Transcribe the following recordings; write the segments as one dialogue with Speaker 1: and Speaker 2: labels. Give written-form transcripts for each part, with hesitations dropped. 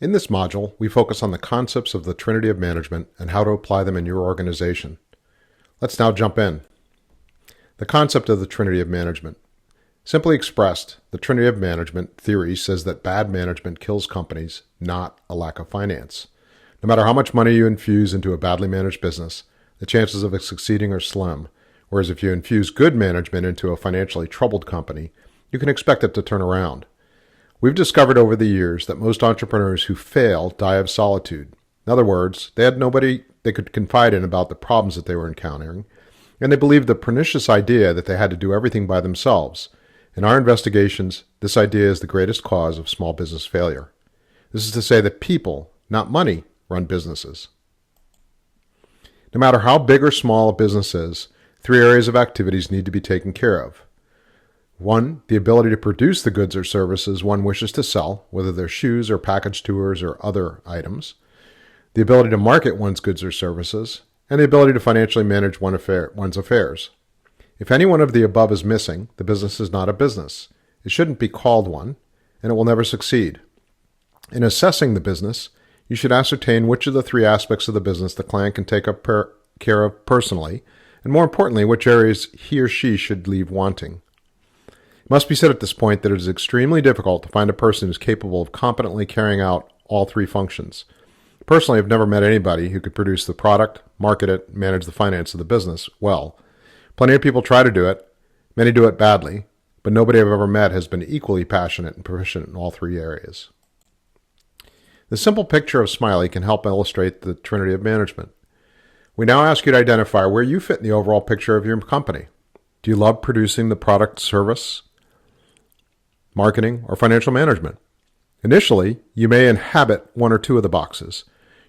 Speaker 1: In this module, we focus on the concepts of the Trinity of Management and how to apply them in your organization. Let's now jump in. The concept of the Trinity of Management. Simply expressed, the Trinity of Management theory says that bad management kills companies, not a lack of finance. No matter how much money you infuse into a badly managed business, the chances of it succeeding are slim, whereas if you infuse good management into a financially troubled company, you can expect it to turn around. We've discovered over the years that most entrepreneurs who fail die of solitude. In other words, they had nobody they could confide in about the problems that they were encountering, and they believed the pernicious idea that they had to do everything by themselves. In our investigations, this idea is the greatest cause of small business failure. This is to say that people, not money, run businesses. No matter how big or small a business is, three areas of activities need to be taken care of. 1, the ability to produce the goods or services one wishes to sell, whether they're shoes or package tours or other items. The ability to market one's goods or services, and the ability to financially manage one's affairs. If any one of the above is missing, the business is not a business. It shouldn't be called one, and it will never succeed. In assessing the business, you should ascertain which of the three aspects of the business the client can take care of personally, and more importantly, which areas he or she should leave wanting. It must be said at this point that it is extremely difficult to find a person who is capable of competently carrying out all three functions. Personally, I've never met anybody who could produce the product, market it, manage the finance of the business well. Plenty of people try to do it. Many do it badly, but nobody I've ever met has been equally passionate and proficient in all three areas. The simple picture of Smiley can help illustrate the Trinity of Management. We now ask you to identify where you fit in the overall picture of your company. Do you love producing the product, service, marketing, or financial management? Initially, you may inhabit one or two of the boxes.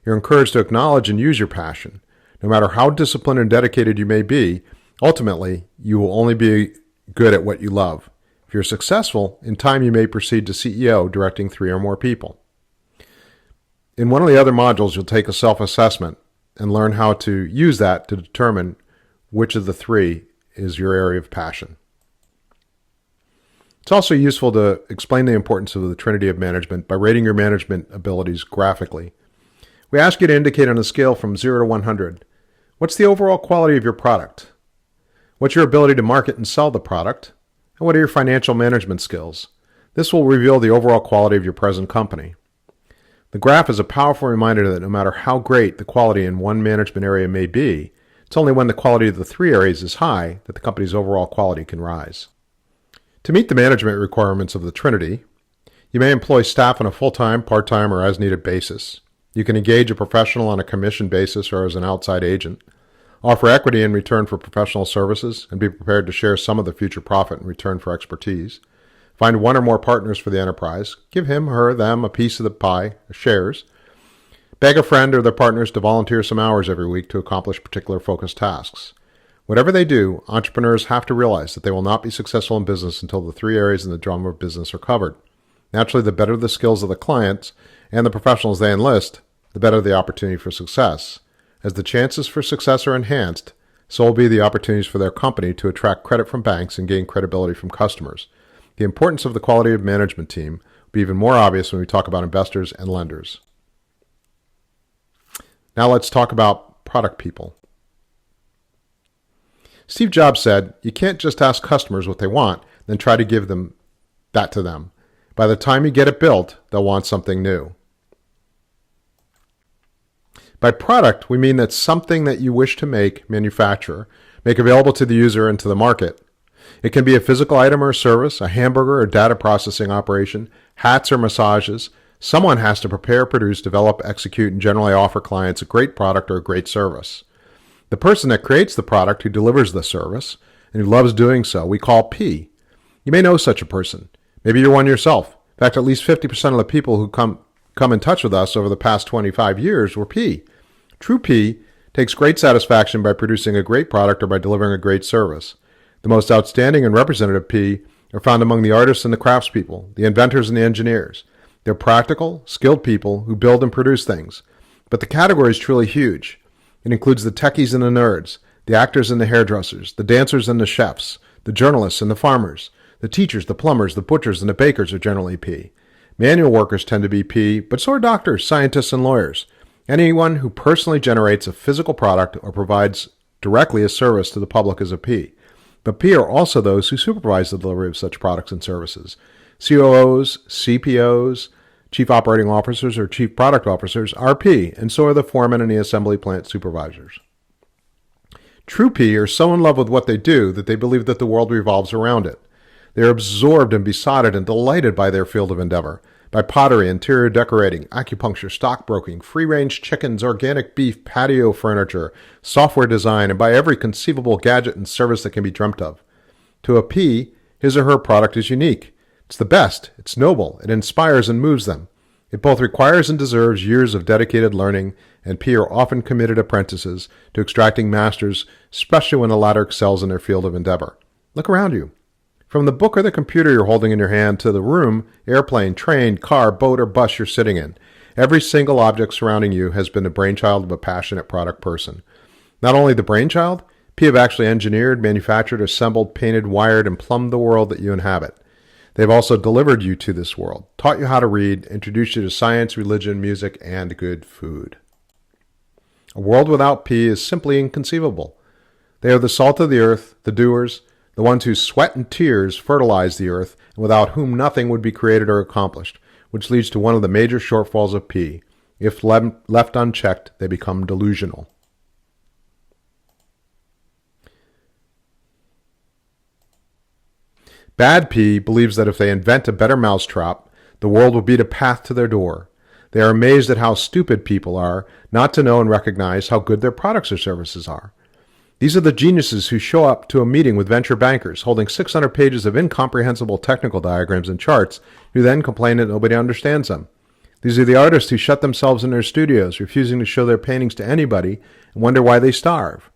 Speaker 1: You're encouraged to acknowledge and use your passion. No matter how disciplined and dedicated you may be, ultimately, you will only be good at what you love. If you're successful, in time you may proceed to CEO, directing 3 or more people. In one of the other modules, you'll take a self-assessment and learn how to use that to determine which of the three is your area of passion. It's also useful to explain the importance of the Trinity of Management by rating your management abilities graphically. We ask you to indicate on a scale from 0 to 100, what's the overall quality of your product? What's your ability to market and sell the product? And what are your financial management skills? This will reveal the overall quality of your present company. The graph is a powerful reminder that no matter how great the quality in one management area may be, it's only when the quality of the three areas is high that the company's overall quality can rise. To meet the management requirements of the Trinity, you may employ staff on a full-time, part-time, or as-needed basis. You can engage a professional on a commission basis or as an outside agent, offer equity in return for professional services, and be prepared to share some of the future profit in return for expertise. Find one or more partners for the enterprise. Give him, her, them a piece of the pie, shares. Beg a friend or their partners to volunteer some hours every week to accomplish particular focused tasks. Whatever they do, entrepreneurs have to realize that they will not be successful in business until the three areas in the drum of business are covered. Naturally, the better the skills of the clients and the professionals they enlist, the better the opportunity for success. As the chances for success are enhanced, so will be the opportunities for their company to attract credit from banks and gain credibility from customers. The importance of the quality of management team will be even more obvious when we talk about investors and lenders. Now let's talk about product people. Steve Jobs said, you can't just ask customers what they want, then try to give that to them. By the time you get it built, they'll want something new. By product, we mean that something that you wish to manufacture, make available to the user and to the market. It can be a physical item or service, a hamburger or data processing operation, hats or massages. Someone has to prepare, produce, develop, execute, and generally offer clients a great product or a great service. The person that creates the product, who delivers the service, and who loves doing so, we call P. You may know such a person. Maybe you're one yourself. In fact, at least 50% of the people who come in touch with us over the past 25 years were P. True P takes great satisfaction by producing a great product or by delivering a great service. The most outstanding and representative P are found among the artists and the craftspeople, the inventors and the engineers. They're practical, skilled people who build and produce things. But the category is truly huge. It includes the techies and the nerds, the actors and the hairdressers, the dancers and the chefs, the journalists and the farmers, the teachers, the plumbers, the butchers, and the bakers are generally P. Manual workers tend to be P, but so are doctors, scientists, and lawyers. Anyone who personally generates a physical product or provides directly a service to the public is a P. But P are also those who supervise the delivery of such products and services. COOs, CPOs, Chief Operating Officers, or Chief Product Officers are P, and so are the foremen and the assembly plant supervisors. True P are so in love with what they do that they believe that the world revolves around it. They are absorbed and besotted and delighted by their field of endeavor, by pottery, interior decorating, acupuncture, stockbroking, free-range chickens, organic beef, patio furniture, software design, and by every conceivable gadget and service that can be dreamt of. To a P, his or her product is unique. It's the best, it's noble, it inspires and moves them. It both requires and deserves years of dedicated learning, and P are often committed apprentices to extracting masters, especially when the latter excels in their field of endeavor. Look around you. From the book or the computer you're holding in your hand to the room, airplane, train, car, boat, or bus you're sitting in, every single object surrounding you has been the brainchild of a passionate product person. Not only the brainchild, P have actually engineered, manufactured, assembled, painted, wired, and plumbed the world that you inhabit. They've also delivered you to this world, taught you how to read, introduced you to science, religion, music, and good food. A world without P is simply inconceivable. They are the salt of the earth, the doers, the ones whose sweat and tears fertilize the earth, and without whom nothing would be created or accomplished, which leads to one of the major shortfalls of P. If left unchecked, they become delusional. Bad P believes that if they invent a better mousetrap, the world will beat a path to their door. They are amazed at how stupid people are not to know and recognize how good their products or services are. These are the geniuses who show up to a meeting with venture bankers holding 600 pages of incomprehensible technical diagrams and charts, who then complain that nobody understands them. These are the artists who shut themselves in their studios, refusing to show their paintings to anybody, and wonder why they starve.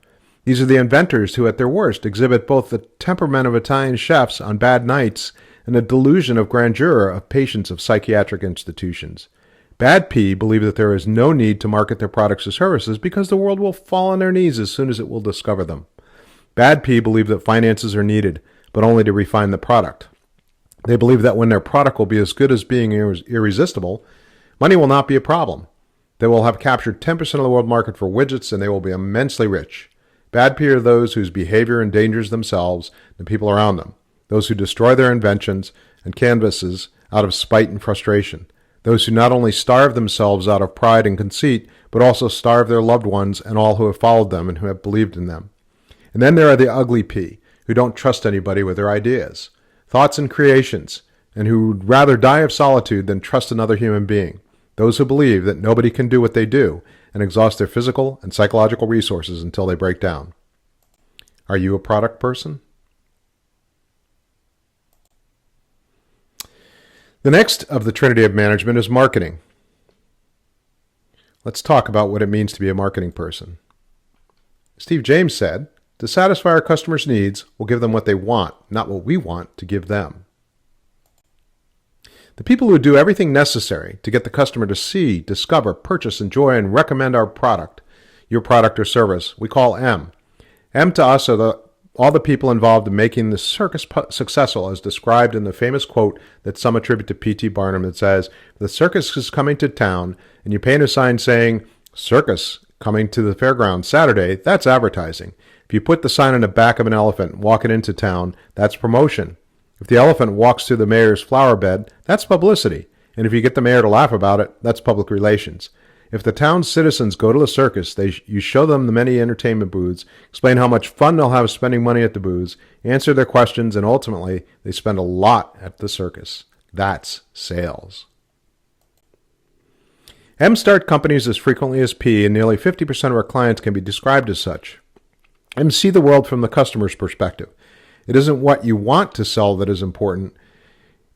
Speaker 1: These are the inventors who, at their worst, exhibit both the temperament of Italian chefs on bad nights and the delusion of grandeur of patients of psychiatric institutions. Bad P believe that there is no need to market their products or services because the world will fall on their knees as soon as it will discover them. Bad P believe that finances are needed, but only to refine the product. They believe that when their product will be as good as being irresistible, money will not be a problem. They will have captured 10% of the world market for widgets, and they will be immensely rich. Bad P are those whose behavior endangers themselves and the people around them, those who destroy their inventions and canvases out of spite and frustration, those who not only starve themselves out of pride and conceit, but also starve their loved ones and all who have followed them and who have believed in them. And then there are the ugly P, who don't trust anybody with their ideas, thoughts, and creations, and who would rather die of solitude than trust another human being, those who believe that nobody can do what they do, and exhaust their physical and psychological resources until they break down. Are you a product person? The next of the Trinity of Management is marketing. Let's talk about what it means to be a marketing person. Steve James said, "To satisfy our customers' needs, we'll give them what they want, not what we want to give them." The people who do everything necessary to get the customer to see, discover, purchase, enjoy, and recommend our product, your product or service, we call M. M to us are all the people involved in making the circus successful, as described in the famous quote that some attribute to P.T. Barnum that says, "The circus is coming to town, and you paint a sign saying, 'Circus coming to the fairgrounds Saturday,' that's advertising. If you put the sign on the back of an elephant and walk it into town, that's promotion. If the elephant walks through the mayor's flower bed, that's publicity. And if you get the mayor to laugh about it, that's public relations. If the town's citizens go to the circus, you show them the many entertainment booths, explain how much fun they'll have spending money at the booths, answer their questions, and ultimately, they spend a lot at the circus. That's sales." M start companies as frequently as P, and nearly 50% of our clients can be described as such. M see the world from the customer's perspective. It isn't what you want to sell that is important.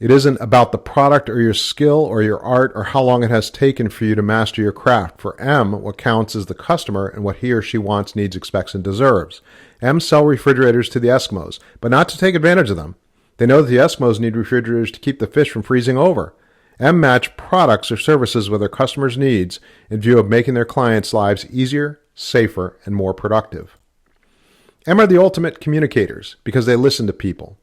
Speaker 1: It isn't about the product or your skill or your art or how long it has taken for you to master your craft. For M, what counts is the customer and what he or she wants, needs, expects, and deserves. M sell refrigerators to the Eskimos, but not to take advantage of them. They know that the Eskimos need refrigerators to keep the fish from freezing over. M match products or services with their customers' needs in view of making their clients' lives easier, safer, and more productive. M are the ultimate communicators because they listen to people.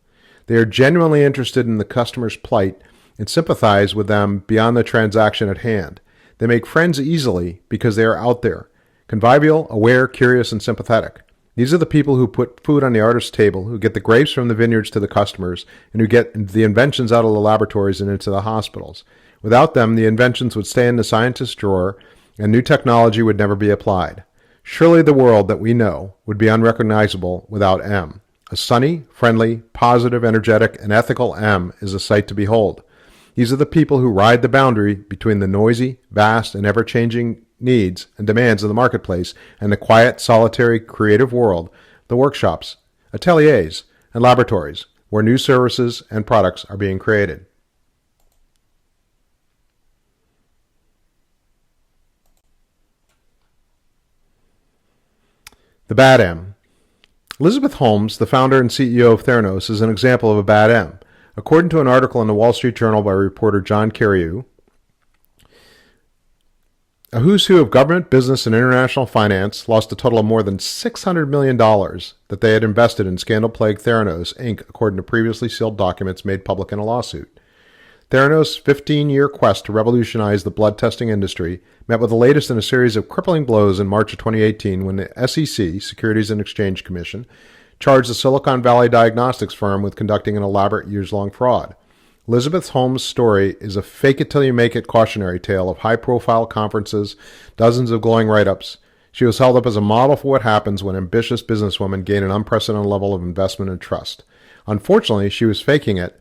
Speaker 1: They are genuinely interested in the customer's plight and sympathize with them beyond the transaction at hand. They make friends easily because they are out there, convivial, aware, curious, and sympathetic. These are the people who put food on the artist's table, who get the grapes from the vineyards to the customers, and who get the inventions out of the laboratories and into the hospitals. Without them, the inventions would stay in the scientist's drawer, and new technology would never be applied. Surely the world that we know would be unrecognizable without M. A sunny, friendly, positive, energetic, and ethical M is a sight to behold. These are the people who ride the boundary between the noisy, vast, and ever-changing needs and demands of the marketplace and the quiet, solitary, creative world, the workshops, ateliers, and laboratories, where new services and products are being created. The bad M. Elizabeth Holmes, the founder and CEO of Theranos, is an example of a bad M. According to an article in the Wall Street Journal by reporter John Carreyrou, a who's who of government, business, and international finance lost a total of more than $600 million that they had invested in scandal-plagued Theranos, Inc., according to previously sealed documents made public in a lawsuit. Theranos' 15-year quest to revolutionize the blood testing industry met with the latest in a series of crippling blows in March of 2018 when the SEC, Securities and Exchange Commission, charged the Silicon Valley diagnostics firm with conducting an elaborate years-long fraud. Elizabeth Holmes' story is a fake-it-till-you-make-it cautionary tale of high-profile conferences, dozens of glowing write-ups. She was held up as a model for what happens when ambitious businesswomen gain an unprecedented level of investment and trust. Unfortunately, she was faking it,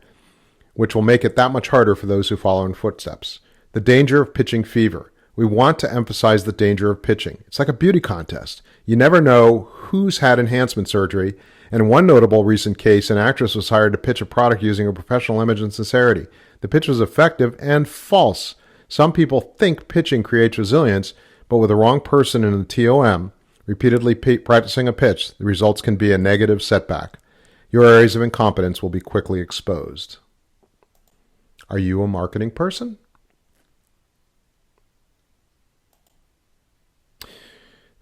Speaker 1: which will make it that much harder for those who follow in footsteps. The danger of pitching fever. We want to emphasize the danger of pitching. It's like a beauty contest. You never know who's had enhancement surgery, and in one notable recent case, an actress was hired to pitch a product using her professional image and sincerity. The pitch was effective and false. Some people think pitching creates resilience, but with the wrong person in the TOM, repeatedly practicing a pitch, the results can be a negative setback. Your areas of incompetence will be quickly exposed. Are you a marketing person?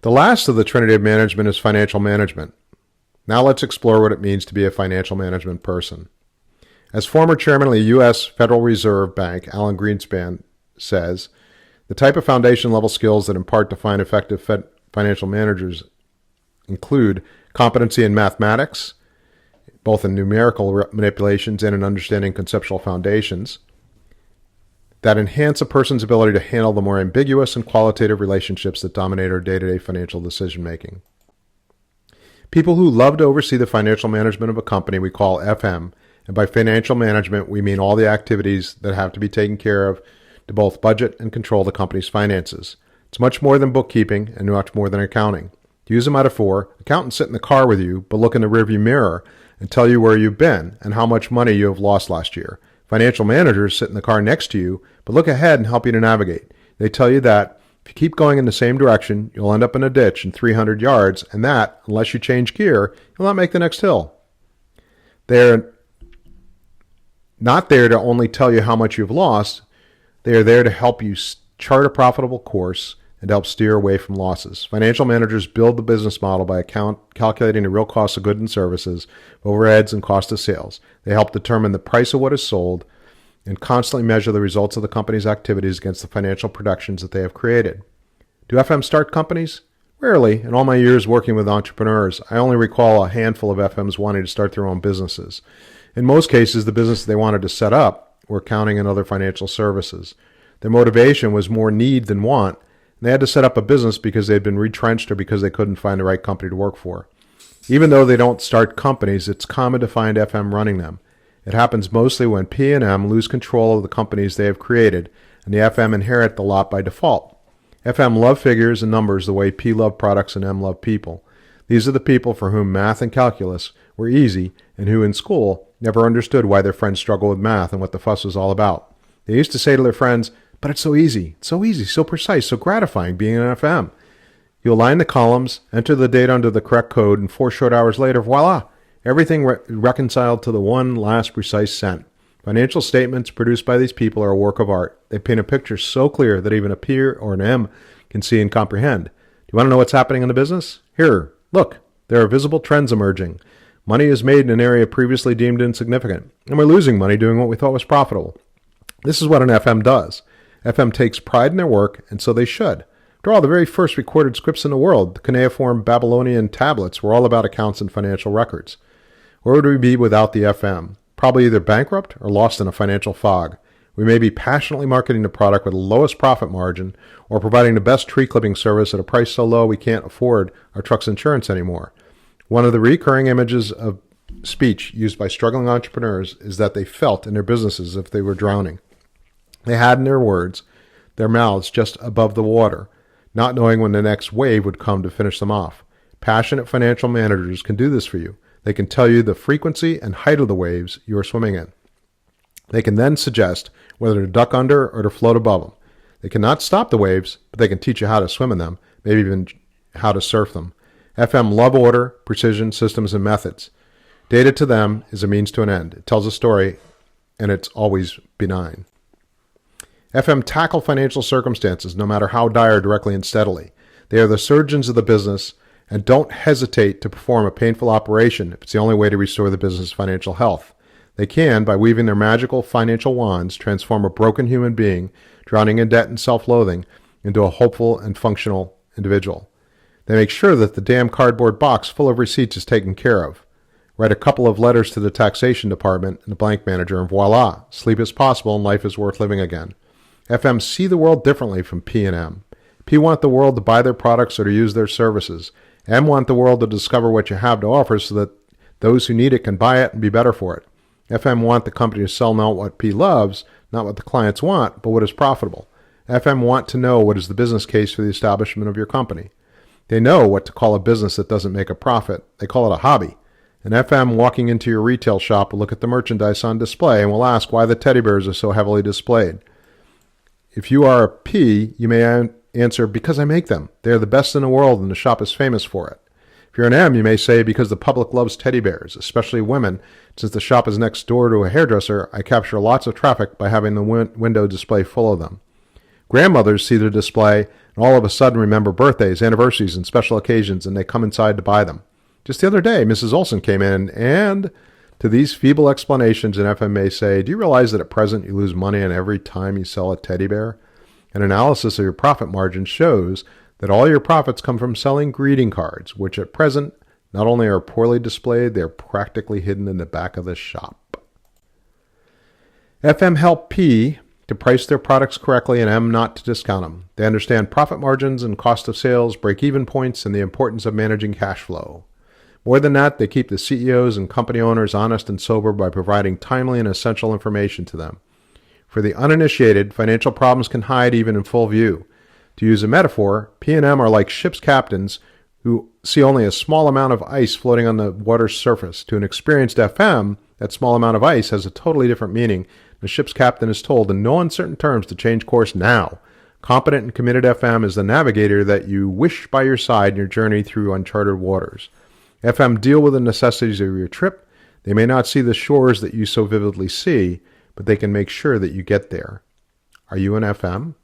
Speaker 1: The last of the Trinity of Management is financial management. Now let's explore what it means to be a financial management person. As former chairman of the U.S. Federal Reserve Bank, Alan Greenspan, says, the type of foundation-level skills that impart define effective financial managers include competency in mathematics, both in numerical manipulations and in understanding conceptual foundations, that enhance a person's ability to handle the more ambiguous and qualitative relationships that dominate our day-to-day financial decision-making. People who love to oversee the financial management of a company we call FM, and by financial management we mean all the activities that have to be taken care of to both budget and control the company's finances. It's much more than bookkeeping and much more than accounting. To use a metaphor, accountants sit in the car with you, but look in the rearview mirror and tell you where you've been and how much money you have lost last year. Financial managers sit in the car next to you, but look ahead and help you to navigate. They tell you that if you keep going in the same direction, you'll end up in a ditch in 300 yards, and that, unless you change gear, you'll not make the next hill. They're not there to only tell you how much you've lost. They are there to help you chart a profitable course and help steer away from losses. Financial managers build the business model by calculating the real cost of goods and services, overheads, and cost of sales. They help determine the price of what is sold and constantly measure the results of the company's activities against the financial projections that they have created. Do FMs start companies? Rarely. In all my years working with entrepreneurs, I only recall a handful of FMs wanting to start their own businesses. In most cases, the business they wanted to set up were accounting and other financial services. Their motivation was more need than want. They had to set up a business because they had been retrenched or because they couldn't find the right company to work for. Even though they don't start companies, it's common to find FM running them. It happens mostly when P&M lose control of the companies they have created, and the FM inherit the lot by default. FM love figures and numbers the way P love products and M love people. These are the people for whom math and calculus were easy and who in school never understood why their friends struggled with math and what the fuss was all about. They used to say to their friends, "But it's so easy, so precise, so gratifying being an FM." You align the columns, enter the data under the correct code, and 4 short hours later, voila, everything reconciled to the one last precise cent. Financial statements produced by these people are a work of art. They paint a picture so clear that even a P or an M can see and comprehend. Do you want to know what's happening in the business? Here, look, there are visible trends emerging. Money is made in an area previously deemed insignificant, and we're losing money doing what we thought was profitable. This is what an FM does. FM takes pride in their work, and so they should. After all, the very first recorded scripts in the world, the cuneiform Babylonian tablets, were all about accounts and financial records. Where would we be without the FM? Probably either bankrupt or lost in a financial fog. We may be passionately marketing the product with the lowest profit margin or providing the best tree clipping service at a price so low we can't afford our truck's insurance anymore. One of the recurring images of speech used by struggling entrepreneurs is that they felt in their businesses as if they were drowning. They had in their words, their mouths just above the water, not knowing when the next wave would come to finish them off. Passionate financial managers can do this for you. They can tell you the frequency and height of the waves you are swimming in. They can then suggest whether to duck under or to float above them. They cannot stop the waves, but they can teach you how to swim in them, maybe even how to surf them. FM love order, precision, systems, and methods. Data to them is a means to an end. It tells a story, and it's always benign. FM tackle financial circumstances, no matter how dire, directly and steadily. They are the surgeons of the business and don't hesitate to perform a painful operation if it's the only way to restore the business' financial health. They can, by weaving their magical financial wands, transform a broken human being, drowning in debt and self-loathing, into a hopeful and functional individual. They make sure that the damn cardboard box full of receipts is taken care of. Write a couple of letters to the taxation department and the blank manager, and voila, sleep is possible and life is worth living again. FM see the world differently from P and M. P want the world to buy their products or to use their services. M want the world to discover what you have to offer so that those who need it can buy it and be better for it. FM want the company to sell not what P loves, not what the clients want, but what is profitable. FM want to know what is the business case for the establishment of your company. They know what to call a business that doesn't make a profit. They call it a hobby. An FM walking into your retail shop will look at the merchandise on display and will ask why the teddy bears are so heavily displayed. If you are a P, you may answer, because I make them. They are the best in the world and the shop is famous for it. If you're an M, you may say, because the public loves teddy bears, especially women. Since the shop is next door to a hairdresser, I capture lots of traffic by having the window display full of them. Grandmothers see the display and all of a sudden remember birthdays, anniversaries, and special occasions, and they come inside to buy them. Just the other day, Mrs. Olson came in, and to these feeble explanations, an FM may say, do you realize that at present you lose money on every time you sell a teddy bear? An analysis of your profit margin shows that all your profits come from selling greeting cards, which at present not only are poorly displayed, they are practically hidden in the back of the shop. FM help P to price their products correctly and M not to discount them. They understand profit margins and cost of sales, break-even points, and the importance of managing cash flow. More than that, they keep the CEOs and company owners honest and sober by providing timely and essential information to them. For the uninitiated, financial problems can hide even in full view. To use a metaphor, P&M are like ship's captains who see only a small amount of ice floating on the water's surface. To an experienced FM, that small amount of ice has a totally different meaning. The ship's captain is told in no uncertain terms to change course now. Competent and committed FM is the navigator that you wish by your side in your journey through uncharted waters. FM deal with the necessities of your trip. They may not see the shores that you so vividly see, but they can make sure that you get there. Are you an FM?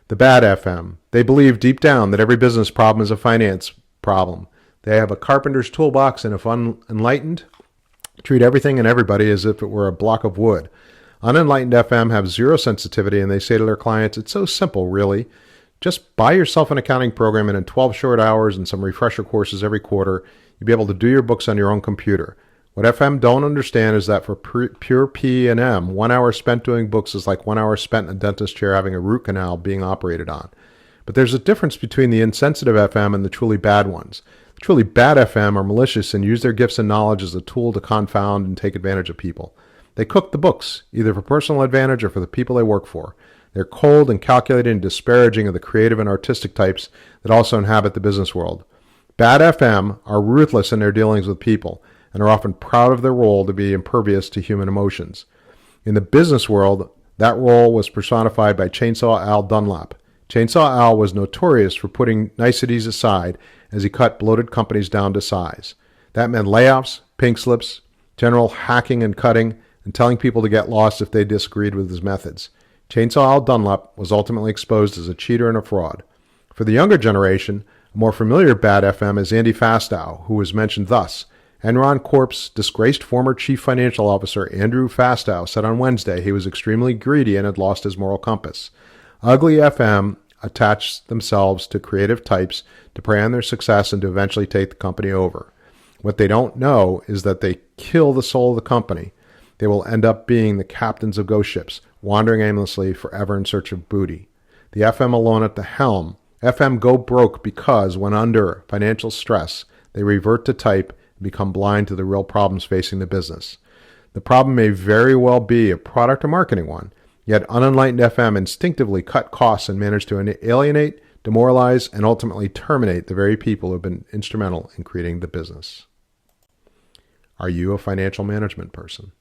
Speaker 1: The bad FM. They believe deep down that every business problem is a finance problem. They have a carpenter's toolbox, and if unenlightened, treat everything and everybody as if it were a block of wood. Unenlightened FM have zero sensitivity, and they say to their clients, it's so simple, really. Just buy yourself an accounting program, and in 12 short hours and some refresher courses every quarter, you'll be able to do your books on your own computer. What FM don't understand is that for pure P and M, 1 hour spent doing books is like 1 hour spent in a dentist chair having a root canal being operated on. But there's a difference between the insensitive FM and the truly bad ones. The truly bad FM are malicious and use their gifts and knowledge as a tool to confound and take advantage of people. They cook the books, either for personal advantage or for the people they work for. They're cold and calculated and disparaging of the creative and artistic types that also inhabit the business world. Bad FM are ruthless in their dealings with people and are often proud of their role to be impervious to human emotions. In the business world, that role was personified by Chainsaw Al Dunlap. Chainsaw Al was notorious for putting niceties aside as he cut bloated companies down to size. That meant layoffs, pink slips, general hacking and cutting, and telling people to get lost if they disagreed with his methods. Chainsaw Al Dunlap was ultimately exposed as a cheater and a fraud. For the younger generation, A more familiar bad FM is Andy Fastow, who was mentioned thus. Enron Corp's disgraced former chief financial officer Andrew Fastow said on Wednesday he was extremely greedy and had lost his moral compass. Ugly FM attach themselves to creative types to prey on their success and to eventually take the company over. What they don't know is that they kill the soul of the company. They will end up being the captains of ghost ships, wandering aimlessly forever in search of booty. The FM alone at the helm. FM go broke because, when under financial stress, they revert to type and become blind to the real problems facing the business. The problem may very well be a product or marketing one, yet unenlightened FM instinctively cut costs and manage to alienate, demoralize, and ultimately terminate the very people who have been instrumental in creating the business. Are you a financial management person?